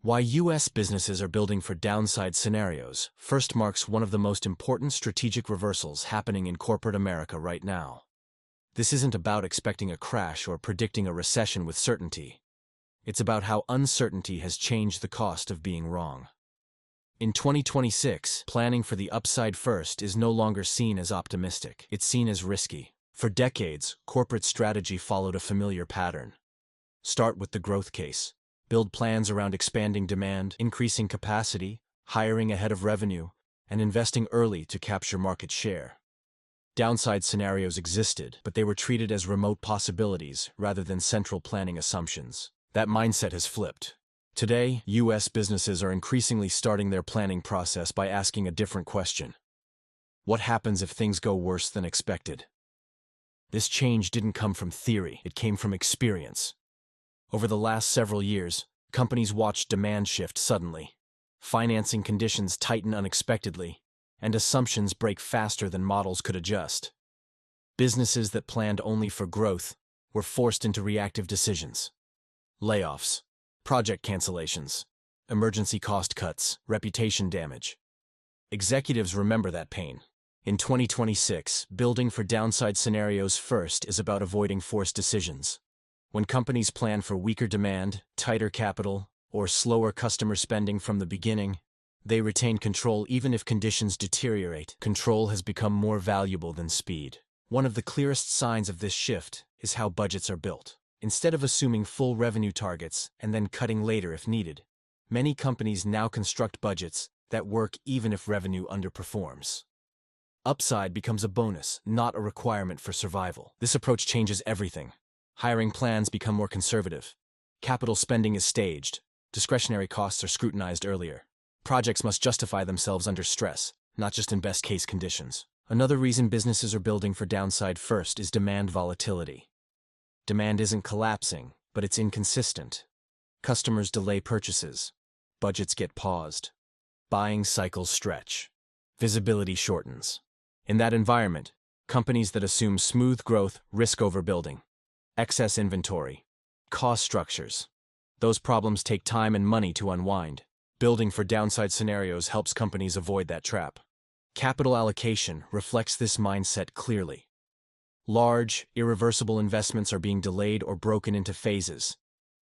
Why U.S. businesses are building for downside scenarios first marks one of the most important strategic reversals happening in corporate America right now. This isn't about expecting a crash or predicting a recession with certainty. It's about how uncertainty has changed the cost of being wrong. In 2026, planning for the upside first is no longer seen as optimistic. It's seen as risky. For decades, corporate strategy followed a familiar pattern. Start with the growth case. Build plans around expanding demand, increasing capacity, hiring ahead of revenue, and investing early to capture market share. Downside scenarios existed, but they were treated as remote possibilities rather than central planning assumptions. That mindset has flipped. Today, U.S. businesses are increasingly starting their planning process by asking a different question. What happens if things go worse than expected? This change didn't come from theory, it came from experience. Over the last several years, companies watched demand shift suddenly. Financing conditions tighten unexpectedly, and assumptions break faster than models could adjust. Businesses that planned only for growth were forced into reactive decisions. Layoffs, project cancellations, emergency cost cuts, reputation damage. Executives remember that pain. In 2026, building for downside scenarios first is about avoiding forced decisions. When companies plan for weaker demand, tighter capital, or slower customer spending from the beginning, they retain control even if conditions deteriorate. Control has become more valuable than speed. One of the clearest signs of this shift is how budgets are built. Instead of assuming full revenue targets and then cutting later if needed, many companies now construct budgets that work even if revenue underperforms. Upside becomes a bonus, not a requirement for survival. This approach changes everything. Hiring plans become more conservative. Capital spending is staged. Discretionary costs are scrutinized earlier. Projects must justify themselves under stress, not just in best-case conditions. Another reason businesses are building for downside first is demand volatility. Demand isn't collapsing, but it's inconsistent. Customers delay purchases. Budgets get paused. Buying cycles stretch. Visibility shortens. In that environment, companies that assume smooth growth risk overbuilding. Excess inventory. Cost structures. Those problems take time and money to unwind. Building for downside scenarios helps companies avoid that trap. Capital allocation reflects this mindset clearly. Large, irreversible investments are being delayed or broken into phases.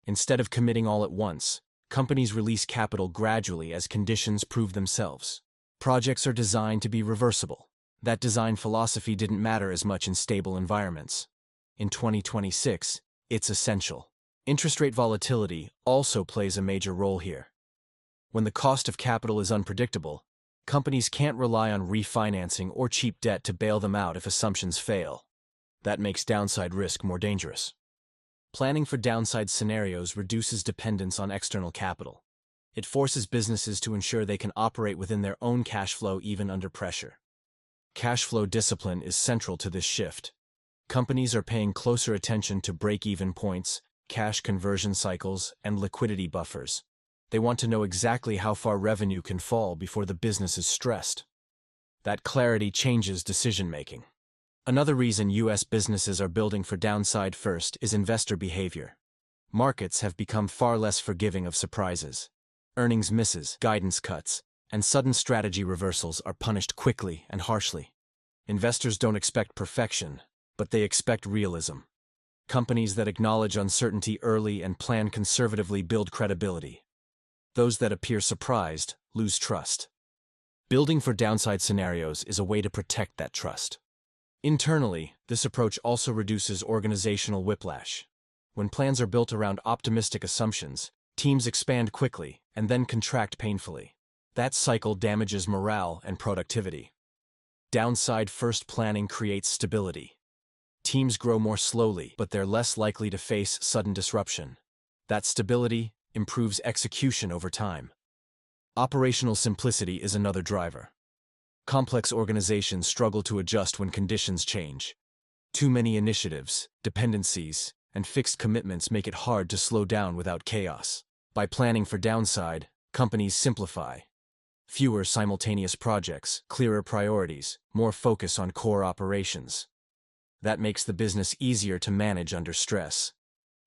Instead of committing all at once, companies release capital gradually as conditions prove themselves. Projects are designed to be reversible. That design philosophy didn't matter as much in stable environments. In 2026, it's essential. Interest rate volatility also plays a major role here. When the cost of capital is unpredictable, companies can't rely on refinancing or cheap debt to bail them out if assumptions fail. That makes downside risk more dangerous. Planning for downside scenarios reduces dependence on external capital. It forces businesses to ensure they can operate within their own cash flow even under pressure. Cash flow discipline is central to this shift. Companies are paying closer attention to break-even points, cash conversion cycles, and liquidity buffers. They want to know exactly how far revenue can fall before the business is stressed. That clarity changes decision-making. Another reason U.S. businesses are building for downside first is investor behavior. Markets have become far less forgiving of surprises. Earnings misses, guidance cuts, and sudden strategy reversals are punished quickly and harshly. Investors don't expect perfection, but they expect realism. Companies that acknowledge uncertainty early and plan conservatively build credibility. Those that appear surprised lose trust. Building for downside scenarios is a way to protect that trust. Internally, this approach also reduces organizational whiplash. When plans are built around optimistic assumptions, teams expand quickly and then contract painfully. That cycle damages morale and productivity. Downside-first planning creates stability. Teams grow more slowly, but they're less likely to face sudden disruption. That stability improves execution over time. Operational simplicity is another driver. Complex organizations struggle to adjust when conditions change. Too many initiatives, dependencies, and fixed commitments make it hard to slow down without chaos. By planning for downside, companies simplify. Fewer simultaneous projects, clearer priorities, more focus on core operations. That makes the business easier to manage under stress.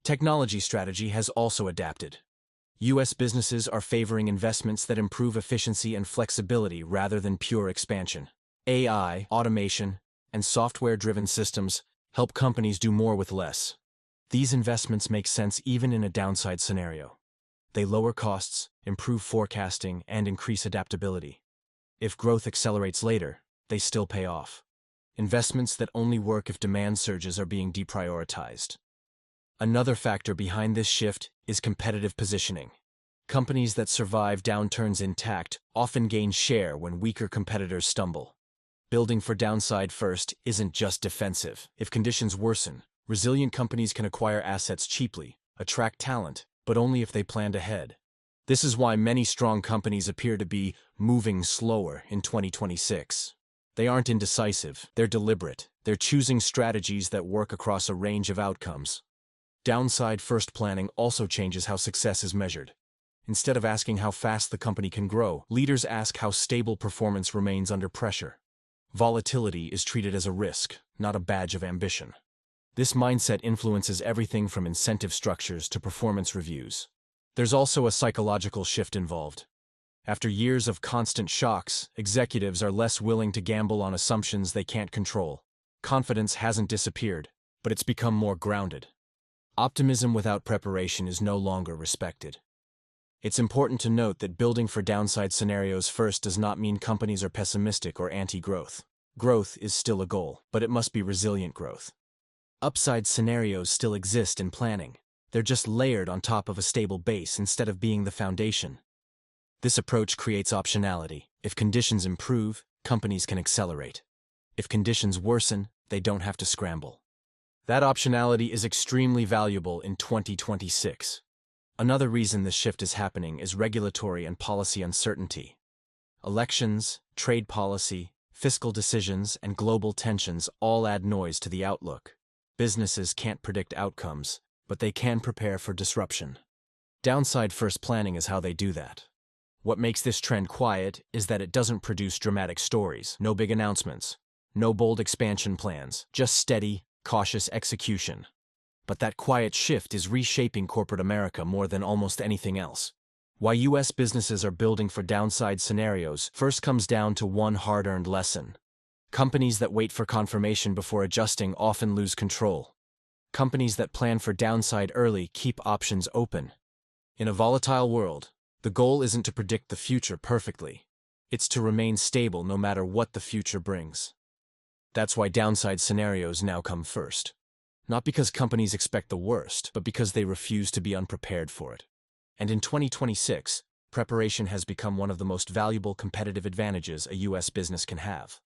Technology strategy has also adapted. U.S. businesses are favoring investments that improve efficiency and flexibility rather than pure expansion. AI, automation, and software-driven systems help companies do more with less. These investments make sense even in a downside scenario. They lower costs, improve forecasting, and increase adaptability. If growth accelerates later, they still pay off. Investments that only work if demand surges are being deprioritized. Another factor behind this shift is competitive positioning. Companies that survive downturns intact often gain share when weaker competitors stumble. Building for downside first isn't just defensive. If conditions worsen, resilient companies can acquire assets cheaply, attract talent, but only if they planned ahead. This is why many strong companies appear to be moving slower in 2026. They aren't indecisive, they're deliberate. They're choosing strategies that work across a range of outcomes. Downside-first planning also changes how success is measured. Instead of asking how fast the company can grow, leaders ask how stable performance remains under pressure. Volatility is treated as a risk, not a badge of ambition. This mindset influences everything from incentive structures to performance reviews. There's also a psychological shift involved. After years of constant shocks, executives are less willing to gamble on assumptions they can't control. Confidence hasn't disappeared, but it's become more grounded. Optimism without preparation is no longer respected. It's important to note that building for downside scenarios first does not mean companies are pessimistic or anti-growth. Growth is still a goal, but it must be resilient growth. Upside scenarios still exist in planning. They're just layered on top of a stable base instead of being the foundation. This approach creates optionality. If conditions improve, companies can accelerate. If conditions worsen, they don't have to scramble. That optionality is extremely valuable in 2026. Another reason this shift is happening is regulatory and policy uncertainty. Elections, trade policy, fiscal decisions, and global tensions all add noise to the outlook. Businesses can't predict outcomes, but they can prepare for disruption. Downside-first planning is how they do that. What makes this trend quiet is that it doesn't produce dramatic stories, no big announcements, no bold expansion plans, just steady, cautious execution. But that quiet shift is reshaping corporate America more than almost anything else. Why U.S. businesses are building for downside scenarios first comes down to one hard-earned lesson. Companies that wait for confirmation before adjusting often lose control. Companies that plan for downside early keep options open. In a volatile world, the goal isn't to predict the future perfectly. It's to remain stable no matter what the future brings. That's why downside scenarios now come first. Not because companies expect the worst, but because they refuse to be unprepared for it. And in 2026, preparation has become one of the most valuable competitive advantages a U.S. business can have.